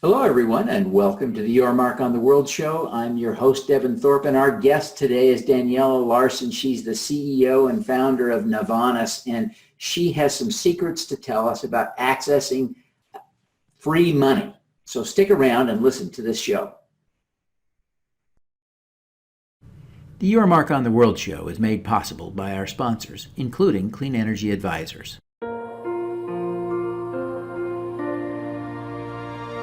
Hello, everyone, and welcome to the Your Mark on the World show. I'm your host, Devin Thorpe, and our guest today is Daniela Larsen. She's the CEO and founder of Navanas, and she has some secrets to tell us about accessing free money. So stick around and listen to this show. The Your Mark on the World show is made possible by our sponsors, including Clean Energy Advisors.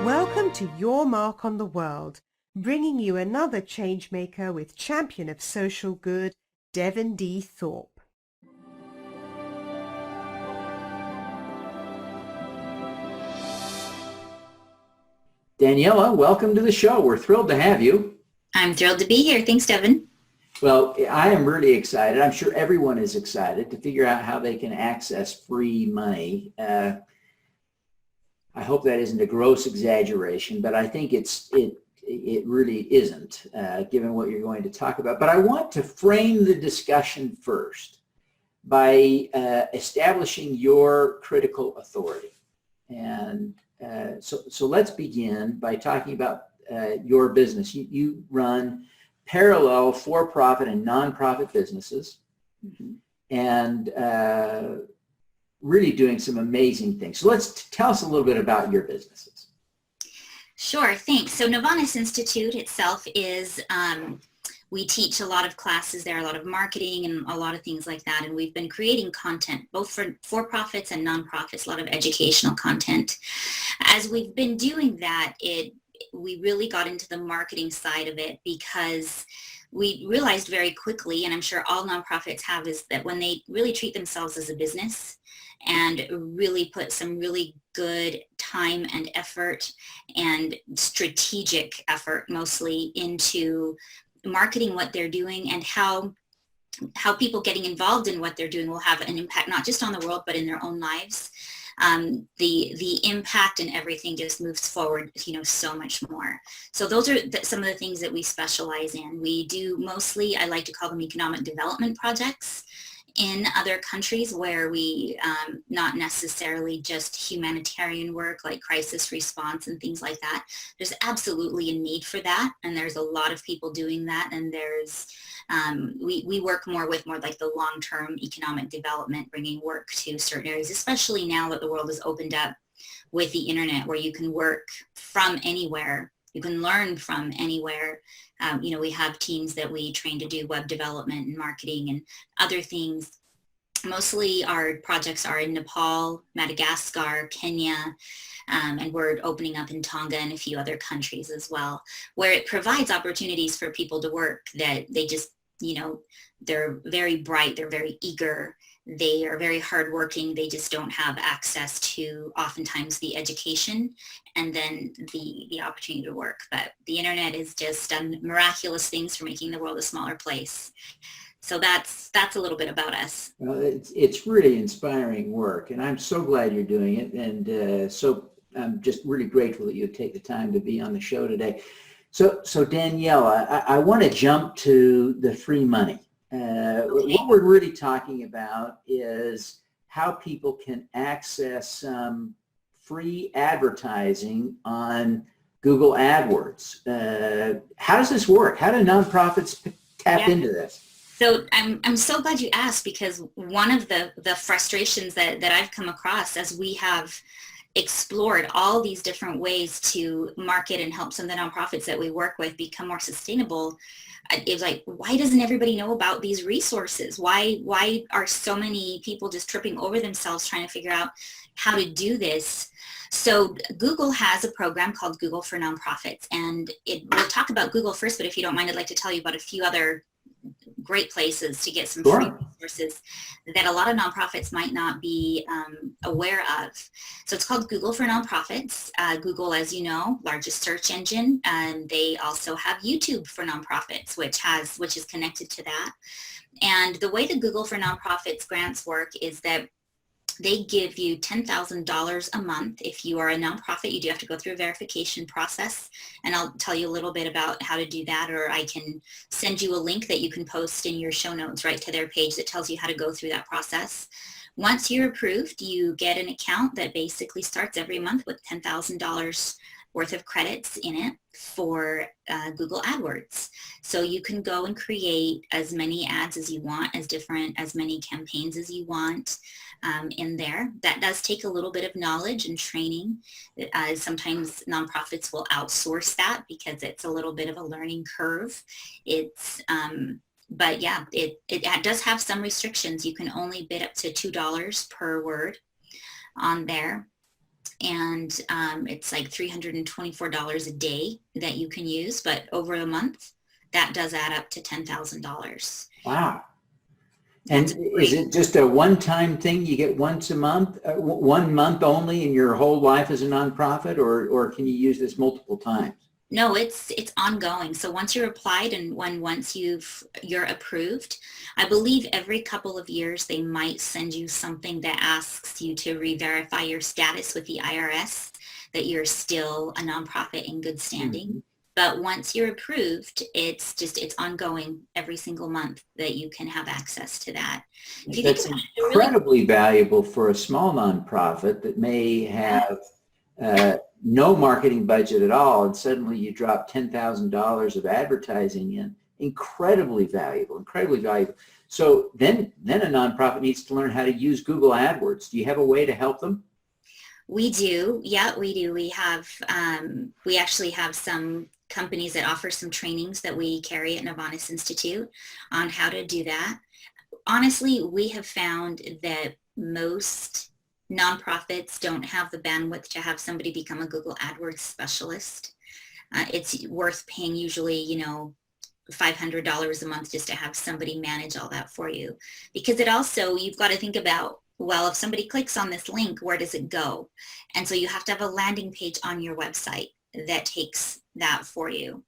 Welcome to Your Mark on the World, bringing you another changemaker with champion of social good, Devin D. Thorpe. Daniela, welcome to the show. We're thrilled to have you. I'm thrilled to be here. Thanks, Devin. Well, I am really excited. I'm sure everyone is excited to figure out how they can access free money. I hope that isn't a gross exaggeration, but I think it really isn't, given what you're going to talk about. But I want to frame the discussion first by establishing your critical authority. And so let's begin by talking about your business. You run parallel for-profit and nonprofit businesses, and really doing some amazing things. So tell us a little bit about your businesses. Sure, thanks. So Navanas Institute itself is, we teach a lot of classes there, a lot of marketing and a lot of things like that. And we've been creating content, both for-profits and nonprofits, a lot of educational content. As we've been doing that, we really got into the marketing side of it because we realized very quickly, and I'm sure all nonprofits have, is that when they really treat themselves as a business and really put some really good time and effort and strategic effort mostly into marketing what they're doing and how people getting involved in what they're doing will have an impact not just on the world but in their own lives. The impact and everything just moves forward, so much more. So those are some of the things that we specialize in. We do mostly, I like to call them economic development projects in other countries where we, not necessarily just humanitarian work like crisis response and things like that. There's absolutely a need for that, and there's a lot of people doing that, and there's we work more like the long-term economic development, bringing work to certain areas, especially now that the world has opened up with the internet where you can work from anywhere. You can learn from anywhere. We have teams that we train to do web development and marketing and other things. Mostly our projects are in Nepal, Madagascar, Kenya, and we're opening up in Tonga and a few other countries as well, where it provides opportunities for people to work that they just, they're very bright, they're very eager, they are very hardworking, they just don't have access to oftentimes the education and then the opportunity to work. But the internet has just done miraculous things for making the world a smaller place. So that's a little bit about us. Well, it's really inspiring work, and I'm so glad you're doing it, and so I'm just really grateful that you take the time to be on the show today. So Daniela, I want to jump to the free money. What we're really talking about is how people can access some free advertising on Google AdWords. How does this work? How do nonprofits tap into this? So I'm so glad you asked, because one of the frustrations that I've come across as we have explored all these different ways to market and help some of the nonprofits that we work with become more sustainable, it's like, why doesn't everybody know about these resources? Why are so many people just tripping over themselves trying to figure out how to do this? So Google has a program called Google for Nonprofits, and we'll talk about Google first, but if you don't mind, I'd like to tell you about a few other great places to get some free resources that a lot of nonprofits might not be aware of. So it's called Google for Nonprofits. Google, as you know, largest search engine, and they also have YouTube for Nonprofits, which is connected to that. And the way the Google for Nonprofits grants work is that they give you $10,000 a month. If you are a nonprofit, you do have to go through a verification process, and I'll tell you a little bit about how to do that, or I can send you a link that you can post in your show notes right to their page that tells you how to go through that process. Once you're approved, you get an account that basically starts every month with $10,000 worth of credits in it for Google AdWords. So you can go and create as many ads as you want, as many campaigns as you want in there. That does take a little bit of knowledge and training. Sometimes nonprofits will outsource that because it's a little bit of a learning curve. But yeah, it does have some restrictions. You can only bid up to $2 per word on there. And it's like $324 a day that you can use, but over a month, that does add up to $10,000. Wow. And is it just a one-time thing you get once a month, 1 month only in your whole life as a nonprofit, or can you use this multiple times? No, it's ongoing. So once you're applied and once you're approved, I believe every couple of years they might send you something that asks you to re-verify your status with the IRS, that you're still a nonprofit in good standing. Mm-hmm. But once you're approved, it's ongoing every single month that you can have access to that. That's incredibly valuable for a small nonprofit that may have no marketing budget at all, and suddenly you drop $10,000 of advertising in. Incredibly valuable, incredibly valuable. So then a nonprofit needs to learn how to use Google AdWords. Do you have a way to help them? We do. Yeah, we do. We actually have some companies that offer some trainings that we carry at Navanas Institute on how to do that. Honestly, we have found that most nonprofits don't have the bandwidth to have somebody become a Google AdWords specialist. It's worth paying usually, $500 a month just to have somebody manage all that for you. Because you've got to think about, well, if somebody clicks on this link, where does it go? And so you have to have a landing page on your website that takes that for you.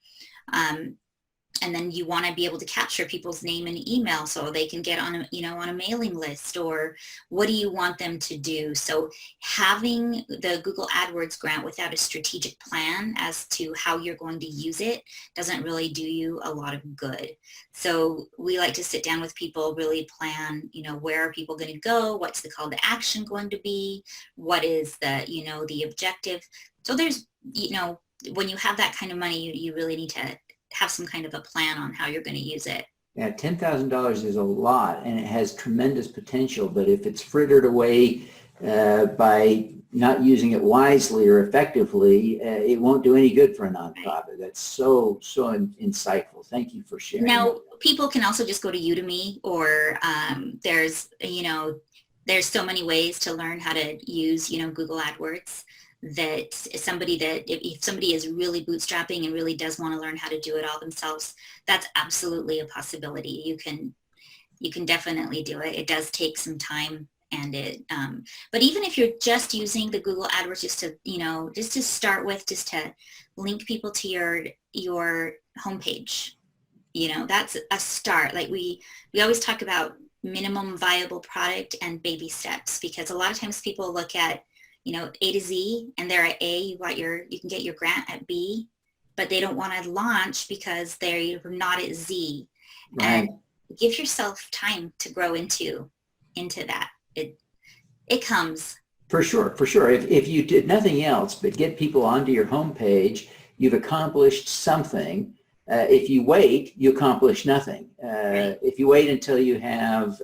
And then you want to be able to capture people's name and email so they can get on a mailing list, or what do you want them to do? So having the Google AdWords grant without a strategic plan as to how you're going to use it doesn't really do you a lot of good. So we like to sit down with people, really plan, where are people going to go? What's the call to action going to be? What is the objective? So there's, when you have that kind of money, you really need to have some kind of a plan on how you're going to use it. Yeah, $10,000 is a lot, and it has tremendous potential, but if it's frittered away by not using it wisely or effectively, it won't do any good for a nonprofit. That's so insightful. Thank you for sharing. Now, people can also just go to Udemy, or there's so many ways to learn how to use, Google AdWords. That is somebody that if somebody is really bootstrapping and really does want to learn how to do it all themselves, that's absolutely a possibility. You can definitely do it. It does take some time, and but even if you're just using the Google AdWords just to start with, just to link people to your homepage, that's a start. Like we always talk about minimum viable product and baby steps, because a lot of times people look at A to Z, and they're at A, you can get your grant at B, but they don't want to launch because they're not at Z. Right. And give yourself time to grow into that. It comes. For sure. If you did nothing else but get people onto your homepage, you've accomplished something. If you wait, you accomplish nothing. Right. If you wait until you have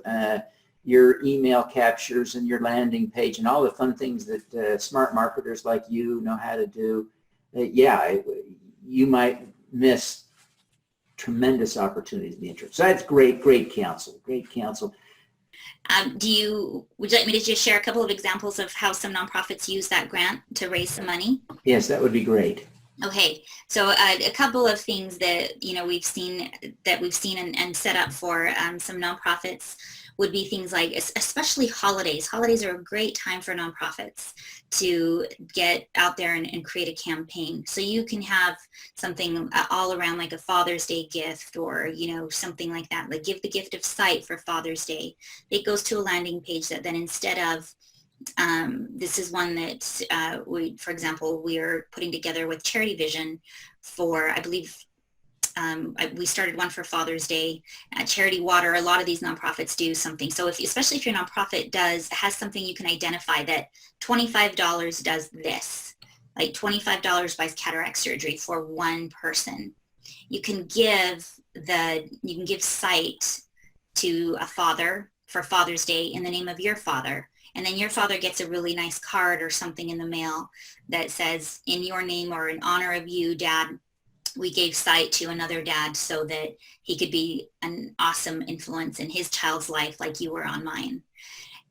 your email captures and your landing page and all the fun things that smart marketers like you know how to do, you might miss tremendous opportunities in the interim. So that's great counsel. Would you like me to just share a couple of examples of how some nonprofits use that grant to raise some money? Yes, that would be great. Okay, so a couple of things that we've seen and set up for some nonprofits would be things like, especially holidays. Holidays are a great time for nonprofits to get out there and create a campaign. So you can have something all around like a Father's Day gift, or, something like that, like give the gift of sight for Father's Day. It goes to a landing page that then, instead of, this is one that for example, we're putting together with Charity Vision for, I believe, we started one for Father's Day. Charity Water, a lot of these nonprofits do something. So especially if your nonprofit has something you can identify that $25 does this, like $25 buys cataract surgery for one person. You can give sight to a father for Father's Day in the name of your father. And then your father gets a really nice card or something in the mail that says, in your name or in honor of you, Dad, we gave sight to another dad so that he could be an awesome influence in his child's life like you were on mine.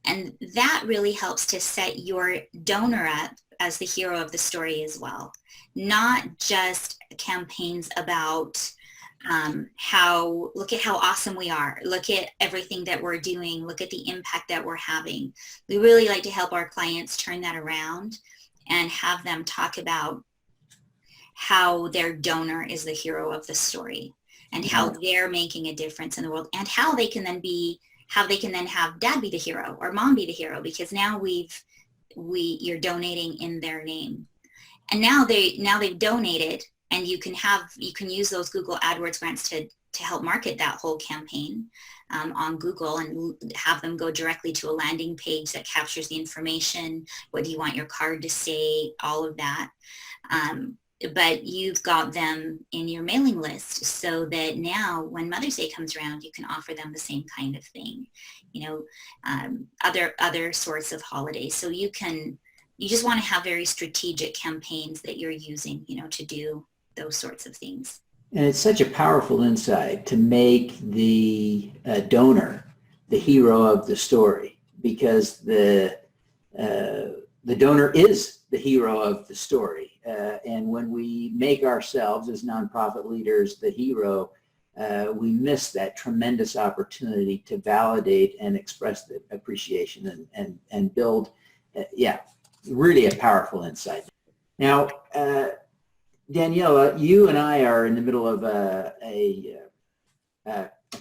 And that really helps to set your donor up as the hero of the story as well. Not just campaigns about look at how awesome we are. Look at everything that we're doing. Look at the impact that we're having. We really like to help our clients turn that around and have them talk about how their donor is the hero of the story and how they're making a difference in the world, and how they can then have Dad be the hero or Mom be the hero, because now you're donating in their name. And now they've donated, and you can use those Google AdWords grants to help market that whole campaign on Google, and have them go directly to a landing page that captures the information. What do you want your card to say? All of that. But you've got them in your mailing list so that now when Mother's Day comes around, you can offer them the same kind of thing, other sorts of holidays. So you just want to have very strategic campaigns that you're using, to do those sorts of things. And it's such a powerful insight to make the donor the hero of the story, because the donor is the hero of the story. And when we make ourselves as nonprofit leaders the hero, we miss that tremendous opportunity to validate and express the appreciation and build, really a powerful insight. Now, Daniela, you and I are in the middle of a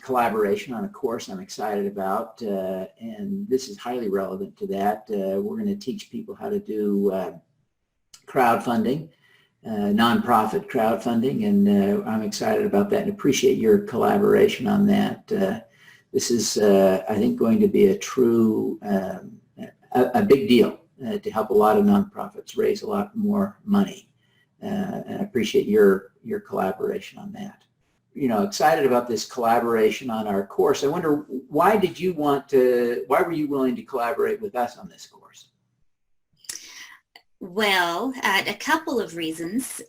collaboration on a course I'm excited about, and this is highly relevant to that. We're going to teach people how to do crowdfunding, nonprofit crowdfunding, and I'm excited about that and appreciate your collaboration on that. This is, I think, going to be a true, a big deal to help a lot of nonprofits raise a lot more money. And I appreciate your collaboration on that. Excited about this collaboration on our course. I wonder, why were you willing to collaborate with us on this course? Well, a couple of reasons.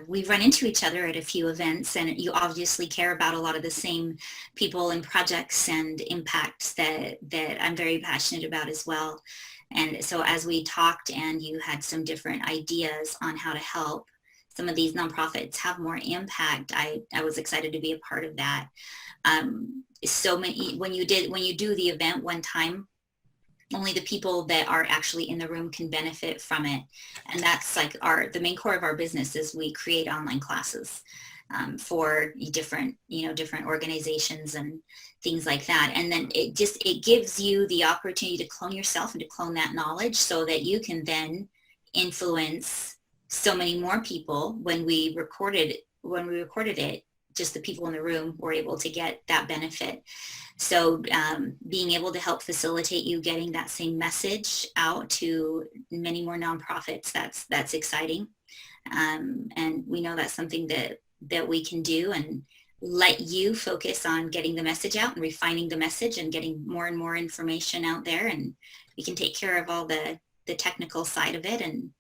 We've run into each other at a few events, and you obviously care about a lot of the same people and projects and impacts that I'm very passionate about as well. And so as we talked and you had some different ideas on how to help some of these nonprofits have more impact, I was excited to be a part of that. When you do the event one time, only the people that are actually in the room can benefit from it. And that's like the main core of our business is we create online classes for different organizations and things like that. And then it gives you the opportunity to clone yourself and to clone that knowledge so that you can then influence so many more people. When we recorded it, just the people in the room were able to get that benefit. So being able to help facilitate you getting that same message out to many more nonprofits, that's exciting. And we know that's something that we can do, and let you focus on getting the message out and refining the message and getting more and more information out there, and we can take care of all the technical side of it. And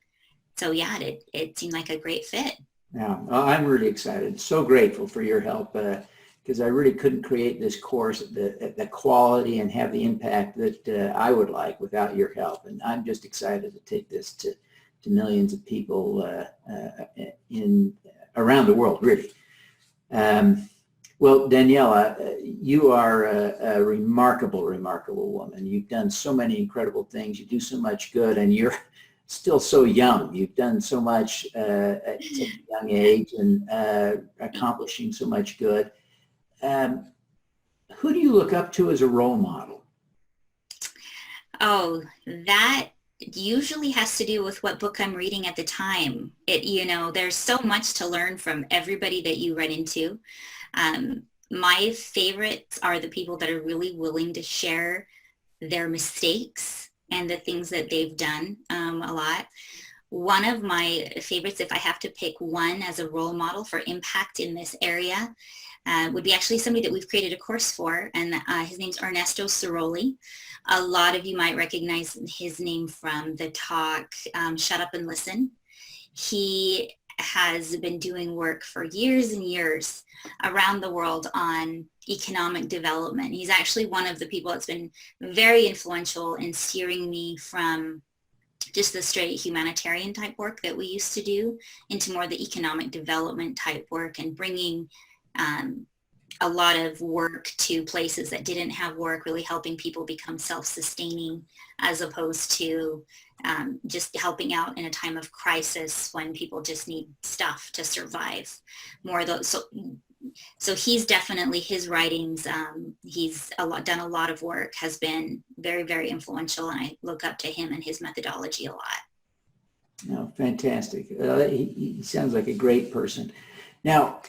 so it seemed like a great fit. Yeah, I'm really excited. So grateful for your help, because I really couldn't create this course at the quality and have the impact that I would like without your help. And I'm just excited to take this to millions of people around the world, really. Well, Daniela, you are a remarkable, remarkable woman. You've done so many incredible things. You do so much good, and you're still so young. You've done so much at such a young age and accomplishing so much good. Who do you look up to as a role model? Oh, that usually has to do with what book I'm reading at the time. There's so much to learn from everybody that you run into. My favorites are the people that are really willing to share their mistakes and the things that they've done a lot. One of my favorites, if I have to pick one as a role model for impact in this area, would be actually somebody that we've created a course for, and his name's Ernesto Ciroli. A lot of you might recognize his name from the talk, Shut Up and Listen. He has been doing work for years and years around the world on economic development. He's actually one of the people that's been very influential in steering me from just the straight humanitarian type work that we used to do into more the economic development type work, and bringing a lot of work to places that didn't have work, really helping people become self-sustaining, as opposed to just helping out in a time of crisis when people just need stuff to survive. So he's definitely, his writings, he's done a lot of work, has been very, very influential, and I look up to him and his methodology a lot. Oh, fantastic. He sounds like a great person. Now,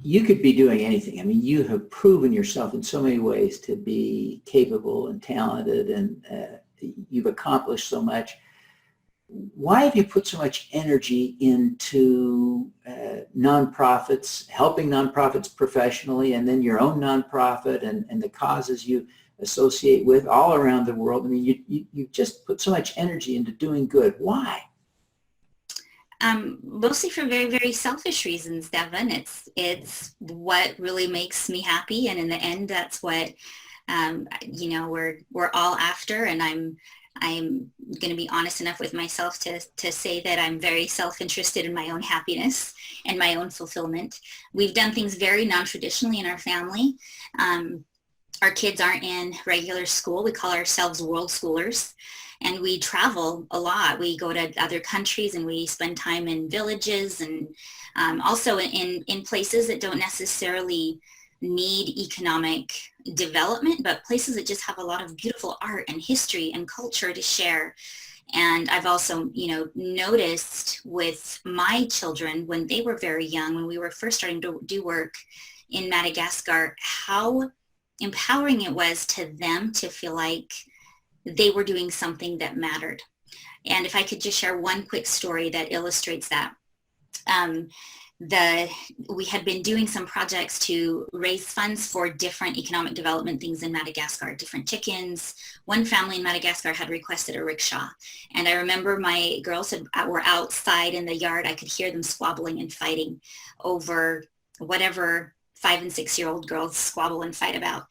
you could be doing anything. I mean, you have proven yourself in so many ways to be capable and talented, and you've accomplished so much. Why have you put so much energy into nonprofits, helping nonprofits professionally, and then your own nonprofit and the causes you associate with all around the world? I mean, you just put so much energy into doing good. Why? Mostly for very, very selfish reasons, Devin. It's what really makes me happy, and in the end, that's what we're all after. And I'm going to be honest enough with myself to say that I'm very self-interested in my own happiness and my own fulfillment. We've done things very non-traditionally in our family. Our kids aren't in regular school. We call ourselves world schoolers. And we travel a lot. We go to other countries, and we spend time in villages, and also in places that don't necessarily need economic development, but places that just have a lot of beautiful art and history and culture to share. And I've also, noticed with my children when they were very young, when we were first starting to do work in Madagascar, how empowering it was to them to feel like they were doing something that mattered. And if I could just share one quick story that illustrates that. We had been doing some projects to raise funds for different economic development things in Madagascar, different chickens. One family in Madagascar had requested a rickshaw. And I remember my girls were outside in the yard. I could hear them squabbling and fighting over whatever 5- and 6-year-old girls squabble and fight about.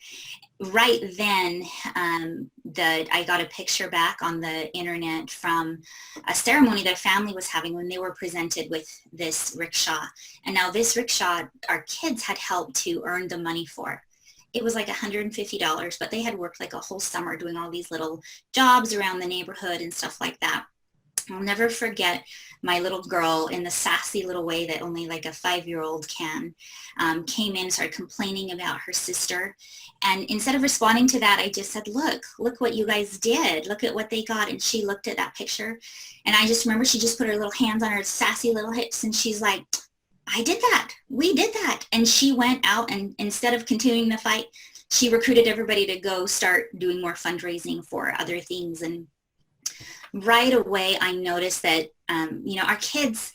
Right then, I got a picture back on the internet from a ceremony that a family was having when they were presented with this rickshaw. And now this rickshaw, our kids had helped to earn the money for. It was like $150, but they had worked like a whole summer doing all these little jobs around the neighborhood and stuff like that. I'll never forget my little girl, in the sassy little way that only like a 5-year-old can, came in and started complaining about her sister. And instead of responding to that, I just said, look what you guys did. Look at what they got. And she looked at that picture. And I just remember she just put her little hands on her sassy little hips, and she's like, I did that. We did that. And she went out, and instead of continuing the fight, she recruited everybody to go start doing more fundraising for other things. And right away, I noticed that, our kids,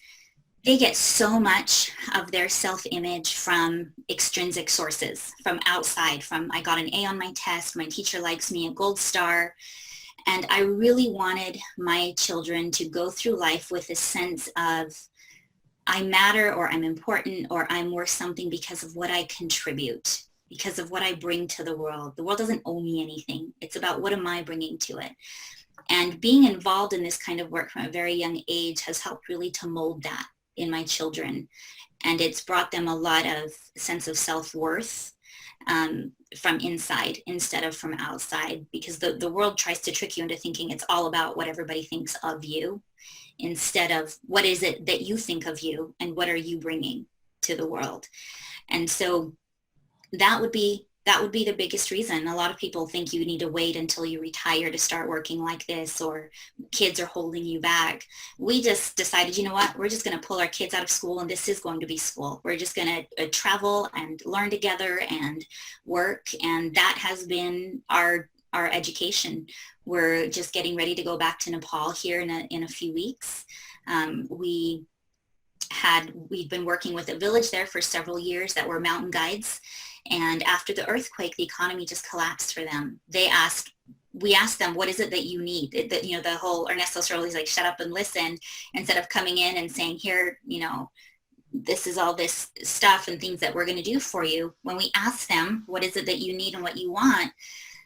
they get so much of their self-image from extrinsic sources, from outside, from I got an A on my test, my teacher likes me, a gold star. And I really wanted my children to go through life with a sense of I matter, or I'm important, or I'm worth something because of what I contribute, because of what I bring to the world. The world doesn't owe me anything. It's about what am I bringing to it. And being involved in this kind of work from a very young age has helped really to mold that in my children. And it's brought them a lot of sense of self-worth from inside instead of from outside, because the world tries to trick you into thinking it's all about what everybody thinks of you, instead of what is it that you think of you and what are you bringing to the world. And so that would be that would be the biggest reason. A lot of people think you need to wait until you retire to start working like this, or kids are holding you back. We just decided, you know what, we're just going to pull our kids out of school, and this is going to be school. We're just going to travel and learn together and work, and that has been our education. We're just getting ready to go back to Nepal here in a few weeks. We've been working with a village there for several years that were mountain guides. And after the earthquake, the economy just collapsed for them. We asked them, what is it that you need? The whole Ernesto Cerulli's like, shut up and listen, instead of coming in and saying, here, this is all this stuff and things that we're going to do for you. When we asked them, what is it that you need and what you want?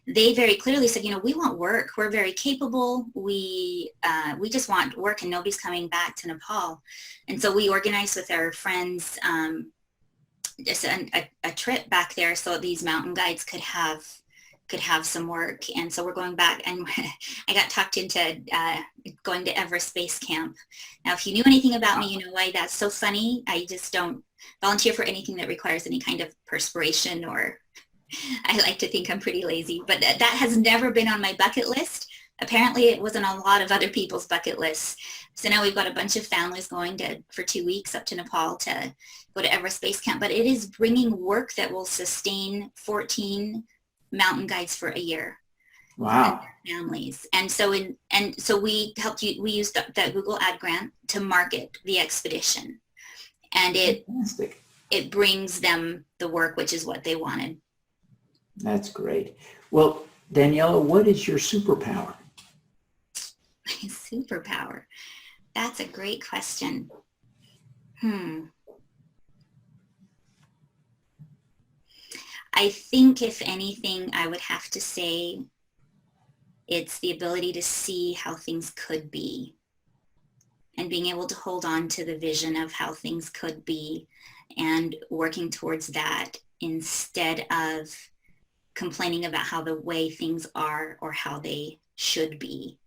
They very clearly said, we want work. We're very capable. We just want work, and nobody's coming back to Nepal. And so we organized with our friends just a trip back there so these mountain guides could have some work. And so we're going back, and I got talked into going to Everest Base Camp. Now, if you knew anything about me, you know why that's so funny. I just don't volunteer for anything that requires any kind of perspiration, or I like to think I'm pretty lazy, but that has never been on my bucket list. Apparently it wasn't on a lot of other people's bucket lists. So now we've got a bunch of families going for 2 weeks up to Nepal to go to Everest Base Camp, but it is bringing work that will sustain 14 mountain guides for a year. Wow. Families. And so we used that Google ad grant to market the expedition, and it brings them the work, which is what they wanted. That's great. Well, Daniela, what is your superpower? Superpower. That's a great question. I think if anything, I would have to say it's the ability to see how things could be, and being able to hold on to the vision of how things could be and working towards that instead of complaining about how the way things are or how they should be.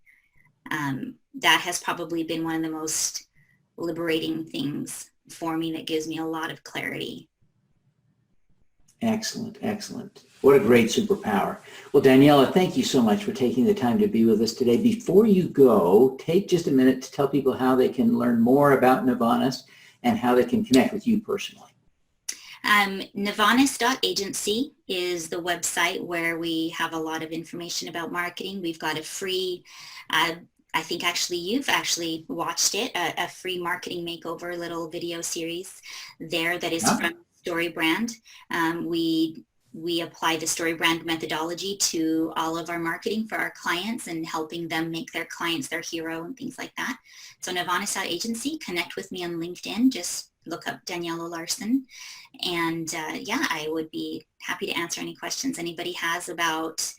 That has probably been one of the most liberating things for me, that gives me a lot of clarity. Excellent, excellent. What a great superpower. Well, Daniela, thank you so much for taking the time to be with us today. Before you go, take just a minute to tell people how they can learn more about Navanas and how they can connect with you personally. Navanas Agency is the website where we have a lot of information about marketing. We've got a free, I think actually you've actually watched it, a free marketing makeover little video series there that is from StoryBrand. We apply the StoryBrand methodology to all of our marketing for our clients and helping them make their clients their hero and things like that. So Navanas Agency, connect with me on LinkedIn. Just look up Daniela Larsen. And I would be happy to answer any questions anybody has about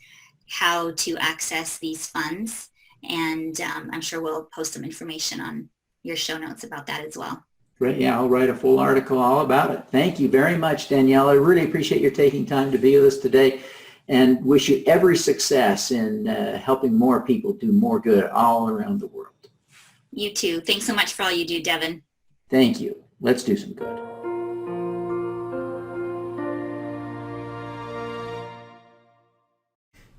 how to access these funds. And I'm sure we'll post some information on your show notes about that as well. Great. Yeah, I'll write a full article all about it. Thank you very much, Daniela. I really appreciate your taking time to be with us today, and wish you every success in helping more people do more good all around the world. You too. Thanks so much for all you do, Devin. Thank you. Let's do some good.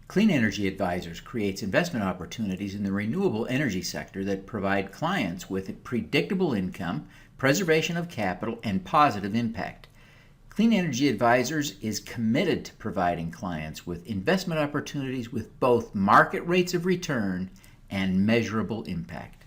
Clean Energy Advisors creates investment opportunities in the renewable energy sector that provide clients with predictable income, preservation of capital, and positive impact. Clean Energy Advisors is committed to providing clients with investment opportunities with both market rates of return and measurable impact.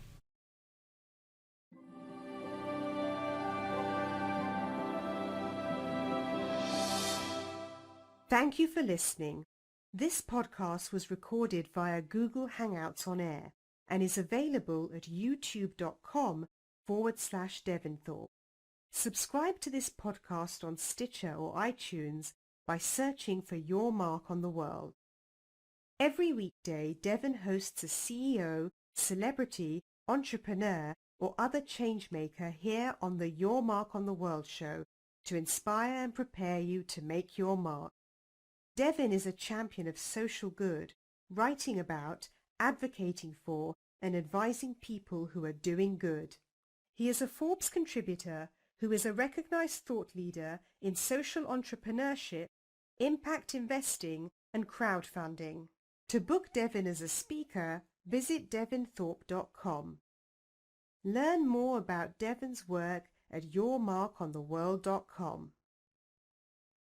Thank you for listening. This podcast was recorded via Google Hangouts on Air and is available at youtube.com/Devin Thorpe. Subscribe to this podcast on Stitcher or iTunes by searching for Your Mark on the World. Every weekday, Devin hosts a CEO, celebrity, entrepreneur, or other changemaker here on the Your Mark on the World show to inspire and prepare you to make your mark. Devin is a champion of social good, writing about, advocating for, and advising people who are doing good. He is a Forbes contributor who is a recognized thought leader in social entrepreneurship, impact investing, and crowdfunding. To book Devin as a speaker, visit devinthorpe.com. Learn more about Devin's work at yourmarkontheworld.com.